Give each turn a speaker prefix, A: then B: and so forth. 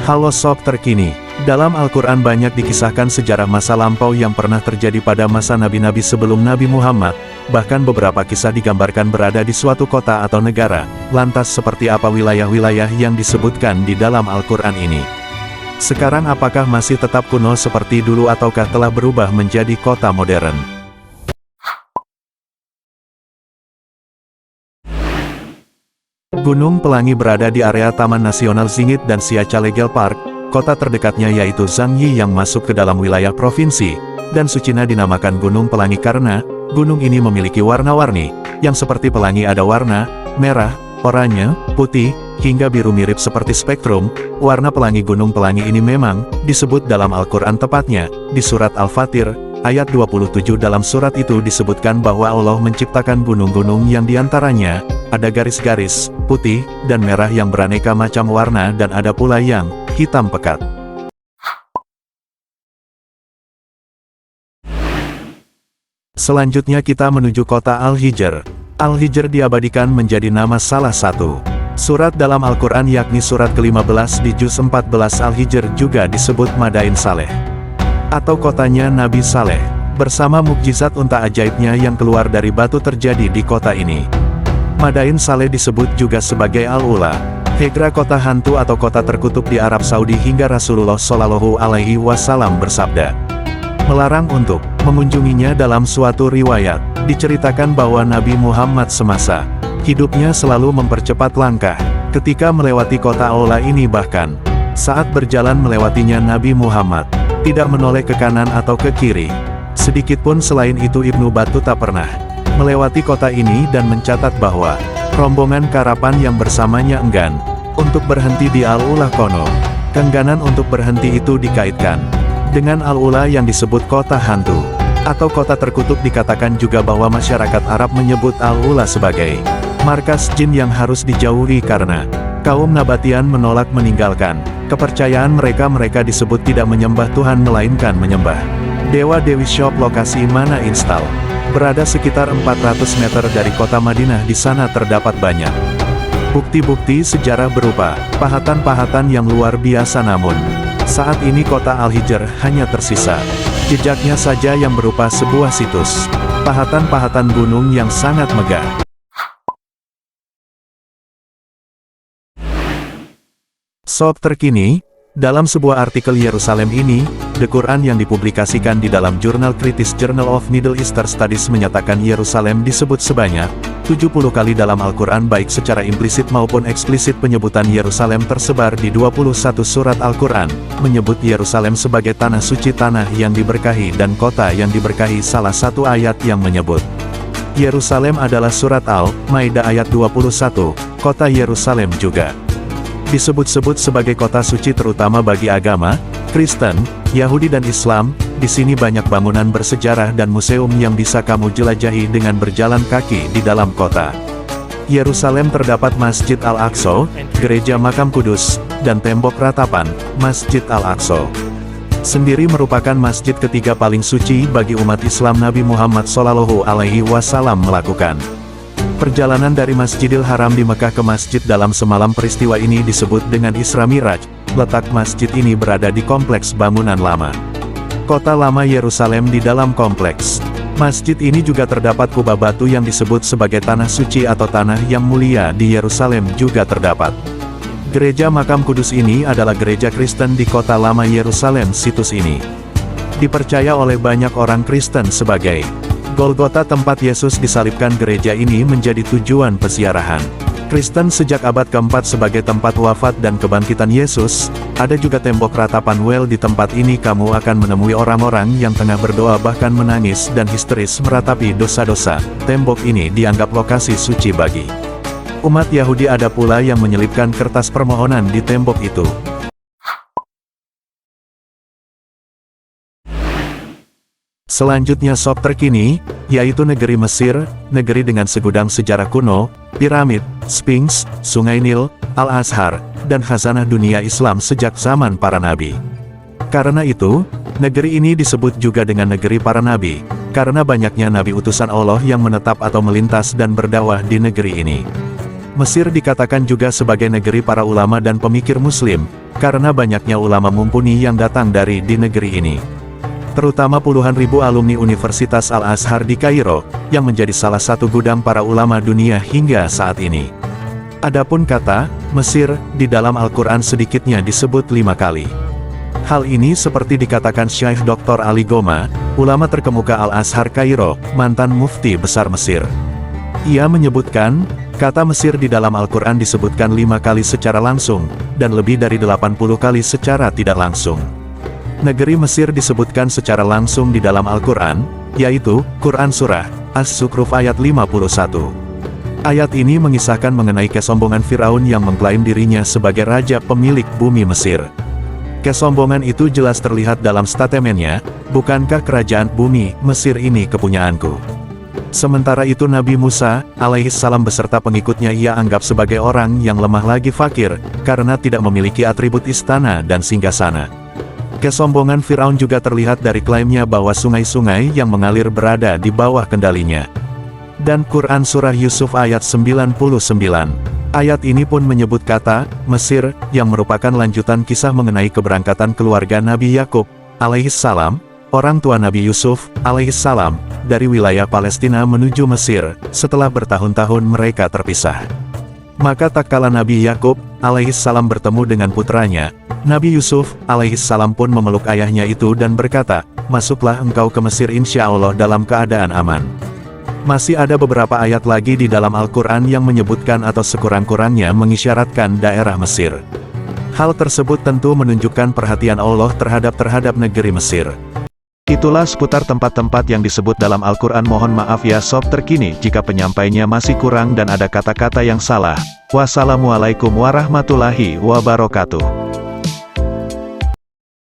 A: Halo Sob terkini. Dalam Al-Quran banyak dikisahkan sejarah masa lampau yang pernah terjadi pada masa nabi-nabi sebelum Nabi Muhammad. Bahkan beberapa kisah digambarkan berada di suatu kota atau negara. Lantas seperti apa wilayah-wilayah yang disebutkan di dalam Al-Quran ini? Sekarang apakah masih tetap kuno seperti dulu ataukah telah berubah menjadi kota modern? Gunung Pelangi berada di area Taman Nasional Zingit dan Siacha Legal Park. Kota terdekatnya yaitu Zhangyi yang masuk ke dalam wilayah provinsi, dan Sucina dinamakan Gunung Pelangi karena gunung ini memiliki warna-warni, yang seperti pelangi ada warna merah, oranye, putih, hingga biru mirip seperti spektrum. Warna pelangi Gunung Pelangi ini memang disebut dalam Al-Quran, tepatnya di surat Al-Fatir, ayat 27. Dalam surat itu disebutkan bahwa Allah menciptakan gunung-gunung yang diantaranya ada garis-garis putih dan merah yang beraneka macam warna, dan ada pula yang hitam pekat. Selanjutnya kita menuju kota Al-Hijr. Al-Hijr diabadikan menjadi nama salah satu surat dalam Al-Quran, yakni surat ke-15 di juz 14. Al-Hijr juga disebut Madain Saleh, atau kotanya Nabi Saleh, bersama mukjizat unta ajaibnya yang keluar dari batu terjadi di kota ini. Madain Saleh disebut juga sebagai Al-Ula, Hegra, kota hantu atau kota terkutuk di Arab Saudi, hingga Rasulullah Shallallahu Alaihi Wasallam bersabda melarang untuk mengunjunginya. Dalam suatu riwayat diceritakan bahwa Nabi Muhammad semasa hidupnya selalu mempercepat langkah ketika melewati kota Al-Ula ini. Bahkan saat berjalan melewatinya, Nabi Muhammad tidak menoleh ke kanan atau ke kiri sedikitpun. Selain itu, Ibnu Battuta pernah melewati kota ini dan mencatat bahwa rombongan karapan yang bersamanya enggan untuk berhenti di Al-Ula kono. Keengganan untuk berhenti itu dikaitkan dengan Al-Ula yang disebut kota hantu atau kota terkutuk. Dikatakan juga bahwa masyarakat Arab menyebut Al-Ula sebagai markas jin yang harus dijauhi karena kaum Nabatian menolak meninggalkan kepercayaan mereka. Mereka disebut tidak menyembah Tuhan melainkan menyembah dewa-dewi. Shop lokasi mana install berada sekitar 400 meter dari kota Madinah. Di sana terdapat banyak bukti-bukti sejarah berupa pahatan-pahatan yang luar biasa, namun saat ini kota Al-Hijr hanya tersisa jejaknya saja yang berupa sebuah situs pahatan-pahatan gunung yang sangat megah. Sob terkini, dalam sebuah artikel Yerusalem ini, The Quran yang dipublikasikan di dalam jurnal kritis Journal of Middle Eastern Studies menyatakan Yerusalem disebut sebanyak 70 kali dalam Al-Quran, baik secara implisit maupun eksplisit. Penyebutan Yerusalem tersebar di 21 surat Al-Quran, menyebut Yerusalem sebagai tanah suci, tanah yang diberkahi dan kota yang diberkahi. Salah satu ayat yang menyebut Yerusalem adalah surat Al-Maidah ayat 21. Kota Yerusalem juga disebut-sebut sebagai kota suci terutama bagi agama Kristen, Yahudi dan Islam. Di sini banyak bangunan bersejarah dan museum yang bisa kamu jelajahi dengan berjalan kaki di dalam kota Yerusalem. Terdapat Masjid Al-Aqsa, Gereja Makam Kudus, dan tembok ratapan. Masjid Al-Aqsa sendiri merupakan masjid ketiga paling suci bagi umat Islam. Nabi Muhammad Shallallahu Alaihi Wasallam melakukan perjalanan dari Masjidil Haram di Mekah ke masjid dalam semalam. Peristiwa ini disebut dengan Isra Miraj. Letak masjid ini berada di kompleks bangunan lama Kota Lama Yerusalem. Di dalam kompleks masjid ini juga terdapat kubah batu yang disebut sebagai tanah suci atau tanah yang mulia. Di Yerusalem juga terdapat Gereja Makam Kudus. Ini adalah gereja Kristen di Kota Lama Yerusalem. Situs ini dipercaya oleh banyak orang Kristen sebagai Golgota, tempat Yesus disalibkan. Gereja ini menjadi tujuan peziarahan Kristen sejak abad ke-4 sebagai tempat wafat dan kebangkitan Yesus. Ada juga tembok ratapan Well. Di tempat ini kamu akan menemui orang-orang yang tengah berdoa, bahkan menangis dan histeris meratapi dosa-dosa. Tembok ini dianggap lokasi suci bagi umat Yahudi. Ada pula yang menyelipkan kertas permohonan di tembok itu. Selanjutnya sob terkini, yaitu negeri Mesir, negeri dengan segudang sejarah kuno, piramid, Sphinx, Sungai Nil, Al-Azhar, dan khazanah dunia Islam sejak zaman para nabi. Karena itu, negeri ini disebut juga dengan negeri para nabi, karena banyaknya nabi utusan Allah yang menetap atau melintas dan berdakwah di negeri ini. Mesir dikatakan juga sebagai negeri para ulama dan pemikir muslim, karena banyaknya ulama mumpuni yang datang dari di negeri ini. Terutama puluhan ribu alumni Universitas Al-Azhar di Kairo, yang menjadi salah satu gudang para ulama dunia hingga saat ini. Adapun kata Mesir di dalam Al-Quran sedikitnya disebut 5 kali. Hal ini seperti dikatakan Syekh Dr. Ali Goma, ulama terkemuka Al-Azhar Kairo, mantan mufti besar Mesir. Ia menyebutkan, kata Mesir di dalam Al-Quran disebutkan 5 kali secara langsung, dan lebih dari 80 kali secara tidak langsung. Negeri Mesir disebutkan secara langsung di dalam Al-Quran, yaitu, Quran Surah As-Zukhruf ayat 51. Ayat ini mengisahkan mengenai kesombongan Firaun yang mengklaim dirinya sebagai raja pemilik bumi Mesir. Kesombongan itu jelas terlihat dalam statementnya, bukankah kerajaan bumi Mesir ini kepunyaanku? Sementara itu Nabi Musa, alaihissalam beserta pengikutnya ia anggap sebagai orang yang lemah lagi fakir, karena tidak memiliki atribut istana dan singgasana. Kesombongan Firaun juga terlihat dari klaimnya bahwa sungai-sungai yang mengalir berada di bawah kendalinya. Dan Quran Surah Yusuf ayat 99. Ayat ini pun menyebut kata Mesir, yang merupakan lanjutan kisah mengenai keberangkatan keluarga Nabi Yakub, alaihissalam, orang tua Nabi Yusuf, alaihissalam, dari wilayah Palestina menuju Mesir, setelah bertahun-tahun mereka terpisah. Maka tak kala Nabi Yakub, alaihissalam bertemu dengan putranya, Nabi Yusuf, alaihissalam pun memeluk ayahnya itu dan berkata, masuklah engkau ke Mesir insya Allah dalam keadaan aman. Masih ada beberapa ayat lagi di dalam Al-Quran yang menyebutkan atau sekurang-kurangnya mengisyaratkan daerah Mesir. Hal tersebut tentu menunjukkan perhatian Allah terhadap negeri Mesir. Itulah seputar tempat-tempat yang disebut dalam Al-Quran. Mohon maaf ya sob terkini jika penyampaiannya masih kurang dan ada kata-kata yang salah. Wassalamualaikum warahmatullahi wabarakatuh.